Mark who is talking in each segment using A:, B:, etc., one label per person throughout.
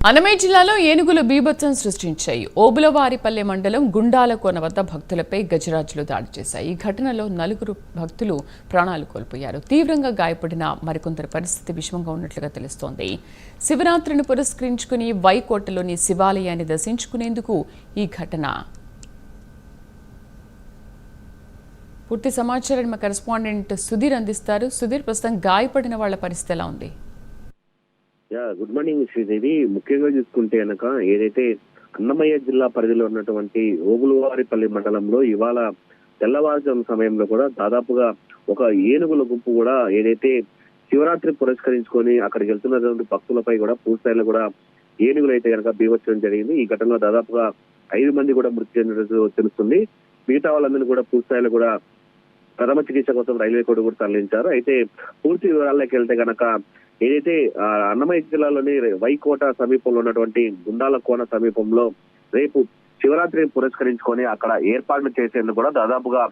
A: అన్నమయ్య జిల్లాలో ఏనుగులు బీభత్సం సృష్టించాయి. ఓబులవారిపల్లె మండలం గుండాలకోన వద్ద భక్తులపై గజరాజులు దాడి చేశాయి. ఈ ఘటనలో 4 భక్తులు ప్రాణాలు కోల్పోయారు. తీవ్రంగా గాయపడిన మరికొందరి పరిస్థితి విషమంగా ఉన్నట్లుగా తెలుస్తోంది. శివరాత్రిని పురస్కరించుకుని వైకోటలోని శివాలయాన్ని దర్శించుకునేందుకు ఈ ఘటన. పూర్తి సమాచారాన్ని మా కరెస్పాండెంట్ సుధీర్ అందిస్తారు. సుధీర్, ప్రస్తుతం గాయపడిన వాళ్ళ పరిస్థితి ఎలా ఉంది?
B: Good morning Sridevi. ముఖ్యంగా చూసుకుంటే కనుక ఏదైతే అన్నమయ్య జిల్లా పరిధిలో ఉన్నటువంటి ఓబులవారిపల్లి మండలంలో ఇవాళ తెల్లవారుజాము సమయంలో కూడా దాదాపుగా ఒక ఏనుగుల గుంపు కూడా ఏదైతే శివరాత్రి పురస్కరించుకొని అక్కడికి వెళ్తున్నటువంటి భక్తులపై కూడా పూర్తిస్థాయిలో కూడా ఏనుగులు అయితే కనుక బీభత్సడం జరిగింది. ఈ ఘటనలో దాదాపుగా 5 మంది కూడా మృతి చెందినట్టు తెలుస్తుంది. మిగతా వాళ్ళందరినీ కూడా పూర్తిస్థాయిలో కూడా ప్రథమ చికిత్స కోసం రైల్వే కోర్టు కూడా తరలించారు. అయితే పూర్తి వివరాల్లోకి వెళ్తే కనుక ఏదైతే అన్నమయ్య జిల్లాలోని వైకోట సమీపంలో ఉన్నటువంటి గుండాలకోన సమీపంలో రేపు శివరాత్రిని పురస్కరించుకొని అక్కడ ఏర్పాట్లు చేసేందుకు కూడా దాదాపుగా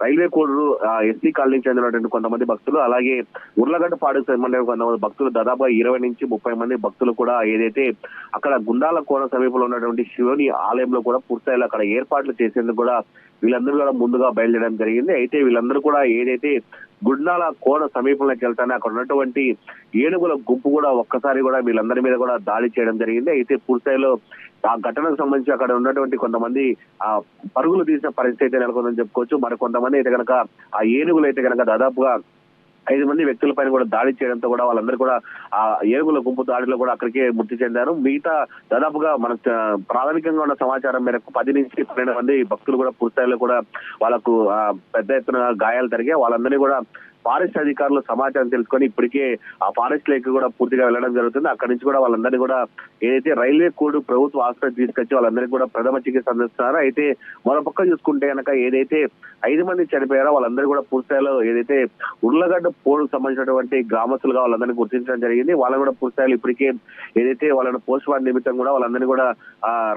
B: రైల్వే కోడూరు ఎస్సీ కాలనీకి చెందినటువంటి కొంతమంది భక్తులు, అలాగే ఉర్లగడ్డపాడుకు సంబంధించిన కొంతమంది భక్తులు, దాదాపుగా 20 నుంచి 30 మంది భక్తులు కూడా ఏదైతే అక్కడ గుండాలకోన సమీపంలో ఉన్నటువంటి శివుని ఆలయంలో కూడా పూర్తిస్థాయిలో అక్కడ ఏర్పాట్లు చేసేందుకు కూడా వీళ్ళందరూ కూడా ముందుగా బయలుదేరడం జరిగింది. అయితే వీళ్ళందరూ కూడా ఏదైతే గుండాల కోన సమీపంలోకి వెళ్తానే అక్కడ ఉన్నటువంటి ఏనుగుల గుంపు కూడా ఒక్కసారి కూడా వీళ్ళందరి మీద కూడా దాడి చేయడం జరిగింది. అయితే పూర్తిస్థాయిలో ఆ ఘటనకు సంబంధించి అక్కడ ఉన్నటువంటి కొంతమంది పరుగులు తీసిన పరిస్థితి అయితే నెలకొందని చెప్పుకోవచ్చు. మరి కొంతమంది అయితే కనుక ఆ ఏనుగులు అయితే కనుక దాదాపుగా 5 మంది వ్యక్తులపైన కూడా దాడి చేయడంతో కూడా వాళ్ళందరూ కూడా ఆ ఏనుగుల గుంపు దాడిలో కూడా అక్కడికే మృతి చెందారు. మిగతా దాదాపుగా మనకు ప్రాథమికంగా ఉన్న సమాచారం మేరకు 10 నుంచి 12 మంది భక్తులు కూడా పూర్తిస్థాయిలో కూడా వాళ్ళకు పెద్ద ఎత్తున గాయాలు జరిగాయి. వాళ్ళందరినీ కూడా ఫారెస్ట్ అధికారులు సమాచారం తెలుసుకొని ఇప్పటికే ఆ ఫారెస్ట్ లేక్ కూడా పూర్తిగా వెళ్ళడం జరుగుతుంది. అక్కడి నుంచి కూడా వాళ్ళందరినీ కూడా ఏదైతే రైల్వే కోడ్ ప్రభుత్వ ఆసుపత్రి తీసుకొచ్చి వాళ్ళందరికీ కూడా ప్రథమ చికిత్స అందిస్తున్నారు. అయితే మరోపక్క చూసుకుంటే కనుక ఏదైతే 5 మంది చనిపోయారో వాళ్ళందరూ కూడా పూర్తిస్థాయిలో ఏదైతే ఉర్లగడ్డ పోడుకు సంబంధించినటువంటి గ్రామస్తులుగా వాళ్ళందరినీ గుర్తించడం జరిగింది. వాళ్ళని కూడా పూర్తిస్థాయిలో ఇప్పటికే ఏదైతే వాళ్ళని పోస్ట్ మార్టం నిమిత్తం కూడా వాళ్ళందరినీ కూడా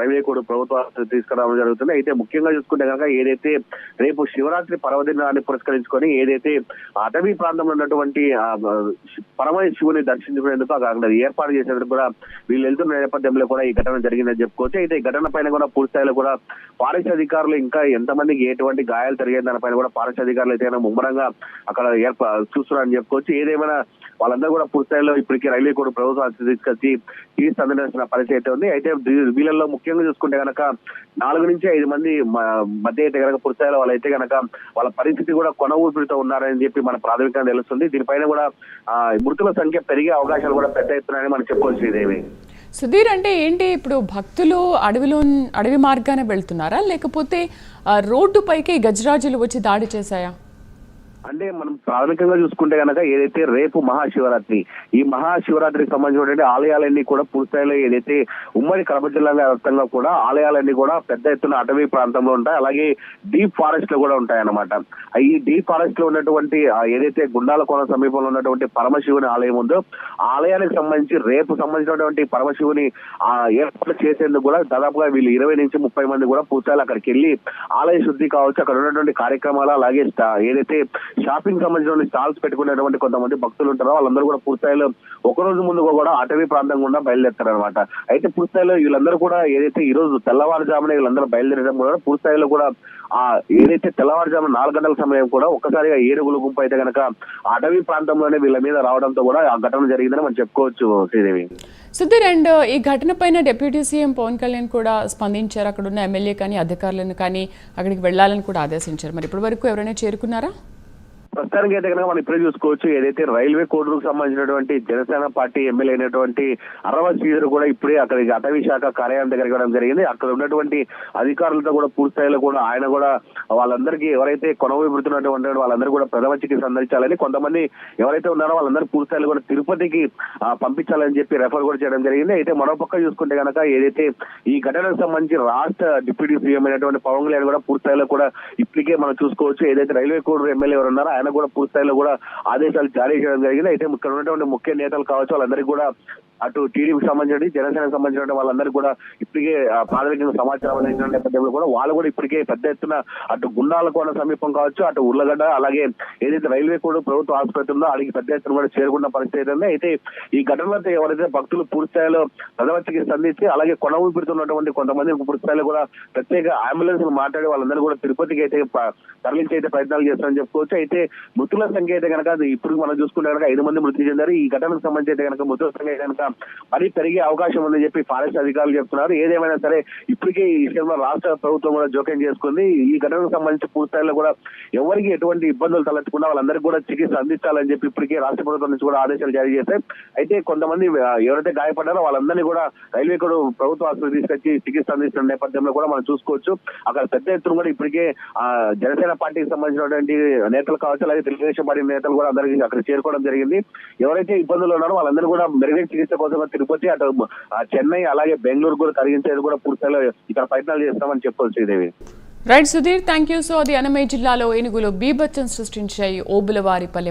B: రైల్వే కోడ్ ప్రభుత్వ ఆసుపత్రి తీసుకురావడం జరుగుతుంది. అయితే ముఖ్యంగా చూసుకుంటే కనుక ఏదైతే రేపు శివరాత్రి పర్వదినాన్ని పురస్కరించుకొని ఏదైతే అటవీ ప్రాంతంలో ఉన్నటువంటి పరమశివుని దర్శించుకునేందుకు అక్కడ ఏర్పాటు చేసేందుకు కూడా వీళ్ళు వెళ్తున్న నేపథ్యంలో కూడా ఈ ఘటన జరిగిందని చెప్పుకోవచ్చు. అయితే ఈ ఘటన పైన కూడా పూర్తిస్థాయిలో కూడా ఫారెస్ట్ అధికారులు ఇంకా ఎంతమందికి ఎటువంటి గాయాలు జరిగే దానిపైన కూడా ఫారెస్ట్ అధికారులు అయితే ముమ్మరంగా అక్కడ చూస్తున్నారని చెప్పుకోవచ్చు. ఏదేమైనా వాళ్ళందరూ కూడా పూర్తిస్థాయిలో ఇప్పటికీ రైల్వే కోడ్ ప్రభుత్వం తీసుకొచ్చి చికిత్స అందించిన పరిస్థితి అయితే ఉంది. అయితే వీళ్ళల్లో ముఖ్యంగా చూసుకుంటే కనుక 4 నుంచి 5 మంది మధ్య అయితే కనుక పూర్తిస్థాయిలో వాళ్ళైతే కనుక వాళ్ళ పరిస్థితి కూడా కొన ఊపిరితో ఉన్నారని చెప్పి మన ప్రాథమికంగా తెలుస్తుంది. దీనిపైన కూడా మృతుల సంఖ్య పెరిగే అవకాశాలు కూడా పెద్ద ఎత్తున్నాయని మనం చెప్పుకోవచ్చు. శ్రీదేవి,
A: సుధీర్, అంటే ఏంటి ఇప్పుడు భక్తులు అడవి మార్గానే వెళ్తున్నారా, లేకపోతే రోడ్డు పైకి గజరాజులు వచ్చి దాడి చేశాయా?
B: అంటే మనం ప్రాథమికంగా చూసుకుంటే కనుక ఏదైతే రేపు మహాశివరాత్రి, ఈ మహాశివరాత్రికి సంబంధించినటువంటి ఆలయాలన్నీ కూడా పూర్తిస్థాయిలో ఏదైతే ఉమ్మడి కడప జిల్లా వ్యాప్తంగా కూడా ఆలయాలన్నీ కూడా పెద్ద ఎత్తున అటవీ ప్రాంతంలో ఉంటాయి. అలాగే డీప్ ఫారెస్ట్ లో కూడా ఉంటాయి అన్నమాట. ఈ డీప్ ఫారెస్ట్ లో ఉన్నటువంటి ఏదైతే గుండాలకోన సమీపంలో ఉన్నటువంటి పరమశివుని ఆలయం ఉందో ఆ ఆలయానికి సంబంధించి రేపు సంబంధించినటువంటి పరమశివుని ఏర్పాటు చేసేందుకు కూడా దాదాపుగా వీళ్ళు 20 నుంచి 30 మంది కూడా పూర్తిస్థాయిలో అక్కడికి వెళ్ళి ఆలయ శుద్ధి కావచ్చు, అక్కడ ఉన్నటువంటి కార్యక్రమాలు, అలాగే ఏదైతే షాపింగ్ సంబంధించిన స్టాల్స్ పెట్టుకునేటువంటి కొంతమంది భక్తులు ఉంటారో వాళ్ళందరూ కూడా పూర్తిస్థాయిలో ఒక రోజు ముందు కూడా అటవీ ప్రాంతం గుండా బయలుదేరుతారు అనమాట. అయితే పూర్తిస్థాయిలో వీళ్ళందరూ కూడా ఏదైతే ఈ రోజు తెల్లవారుజామున వీళ్ళందరూ బయలుదేరడం కూడా పూర్తిస్థాయిలో కూడా ఏదైతే తెల్లవారుజామున 4 గంటల సమయం కూడా ఒక్కసారిగా ఏనుగుల గుంపు అయితే కనుక అటవీ ప్రాంతంలోనే వీళ్ళ మీద రావడంతో కూడా ఆ ఘటన జరిగిందని మనం చెప్పుకోవచ్చు. శ్రీదేవి,
A: సుధీర్, అండ్ ఈ ఘటన పైన డిప్యూటీ సీఎం పవన్ కళ్యాణ్ కూడా స్పందించారు. అక్కడ ఉన్న ఎమ్మెల్యే కానీ అధికారులను కానీ అక్కడికి వెళ్లాలని కూడా ఆదేశించారు. మరి ఇప్పటి వరకు ఎవరైనా చేరుకున్నారా?
B: ప్రస్తుతానికి అయితే కనుక మనం ఇప్పుడే చూసుకోవచ్చు. ఏదైతే రైల్వే కోడూరుకు సంబంధించినటువంటి జనసేన పార్టీ ఎమ్మెల్యే అయినటువంటి అరవ శ్రీధర్ కూడా ఇప్పుడే అక్కడికి అటవీ శాఖ కార్యాలయం దగ్గరికి వెళ్ళడం జరిగింది. అక్కడ ఉన్నటువంటి అధికారులతో కూడా పూర్తిస్థాయిలో కూడా ఆయన కూడా వాళ్ళందరికీ ఎవరైతే కొనవైపుతున్నటువంటి వాళ్ళందరూ కూడా ప్రథమ చికిత్స అందించాలని, కొంతమంది ఎవరైతే ఉన్నారో వాళ్ళందరూ పూర్తిస్థాయిలో కూడా తిరుపతికి పంపించాలని చెప్పి రెఫర్ కూడా చేయడం జరిగింది. అయితే మరోపక్క చూసుకుంటే కనుక ఏదైతే ఈ ఘటనకు సంబంధించి రాష్ట్ర డిప్యూటీ సీఎం అయినటువంటి పవన్ కళ్యాణ్ కూడా పూర్తిస్థాయిలో కూడా ఇప్పటికే మనం చూసుకోవచ్చు. ఏదైతే రైల్వే కోడూరు ఎమ్మెల్యే ఎవరు ఉన్నారో ఆయన కూడా పూర్తిస్థాయిలో కూడా ఆదేశాలు జారీ చేయడం జరిగింది. అయితే ఇక్కడ ఉన్నటువంటి ముఖ్య నేతలు కావచ్చు వాళ్ళందరికీ కూడా
C: అటు టీడీపీకి సంబంధించి జనసేనకు సంబంధించిన వాళ్ళందరికీ కూడా ఇప్పటికే ప్రాథమికంగా సమాచారం అందించిన నేపథ్యంలో కూడా వాళ్ళు కూడా ఇప్పటికే పెద్ద ఎత్తున అటు గుండాలకోన సమీపం కావచ్చు, అటు ఉర్లగడ్డ, అలాగే ఏదైతే రైల్వే కూడా ప్రభుత్వ ఆసుపత్రి ఉందో అడిగి పెద్ద ఎత్తున కూడా చేరుకున్న పరిస్థితి ఉంది. అయితే ఈ ఘటనలో ఎవరైతే భక్తులు పూర్తి స్థాయిలో ప్రథమ చికిత్స అందించి అలాగే కొన ఊపిరితున్నటువంటి కొంతమంది పూర్తి స్థాయిలో కూడా ప్రత్యేక అంబులెన్స్ మాట్లాడి వాళ్ళందరూ కూడా తిరుపతికి అయితే తరలించి అయితే ప్రయత్నాలు చేస్తారని చెప్పుకోవచ్చు. అయితే మృతుల సంఖ్య అయితే కనుక ఇప్పుడు మనం చూసుకుంటే కనుక 5 మంది మృతి చెందారు. ఈ ఘటనకు సంబంధించి అయితే కనుక మృతుల సంఖ్య కనుక మరీ పెరిగే అవకాశం ఉందని చెప్పి ఫారెస్ట్ అధికారులు చెప్తున్నారు. ఏదేమైనా సరే ఇప్పటికే ఈ విషయంలో రాష్ట్ర ప్రభుత్వం కూడా జోక్యం చేసుకుంది. ఈ ఘటనకు సంబంధించి పూర్తి స్థాయిలో కూడా ఎవరికి ఎటువంటి ఇబ్బందులు తలెత్తకుండా వాళ్ళందరికీ కూడా చికిత్స అందించాలని చెప్పి ఇప్పటికే రాష్ట్ర ప్రభుత్వం నుంచి కూడా ఆదేశాలు జారీ చేశాయి. అయితే కొంతమంది ఎవరైతే గాయపడ్డారో వాళ్ళందరినీ కూడా రైల్వే కూడా ప్రభుత్వ ఆసుపత్రి తీసుకొచ్చి చికిత్స అందిస్తున్న నేపథ్యంలో కూడా మనం చూసుకోవచ్చు. అక్కడ పెద్ద ఎత్తున కూడా ఇప్పటికే జనసేన పార్టీకి సంబంధించినటువంటి నేతలు కావచ్చు, అలాగే తెలుగుదేశం పార్టీ నేతలు కూడా అందరికీ అక్కడ చేరుకోవడం జరిగింది. ఎవరైతే ఇబ్బందులు ఉన్నారో వాళ్ళందరూ కూడా మెరుగైన చికిత్స కోసం తిరుపతి, అటు చెన్నై, అలాగే బెంగళూరు కూడా తరలించేది కూడా పూర్తిగా ఇక్కడ ప్రయత్నాలు చేస్తామని చెప్పొచ్చు. Sridevi.
A: Right Sudheer, thank you. So అది అన్నమయ్య జిల్లాలో ఏనుగులు బీభత్సం సృష్టించాయి. ఓబులవారిపల్లి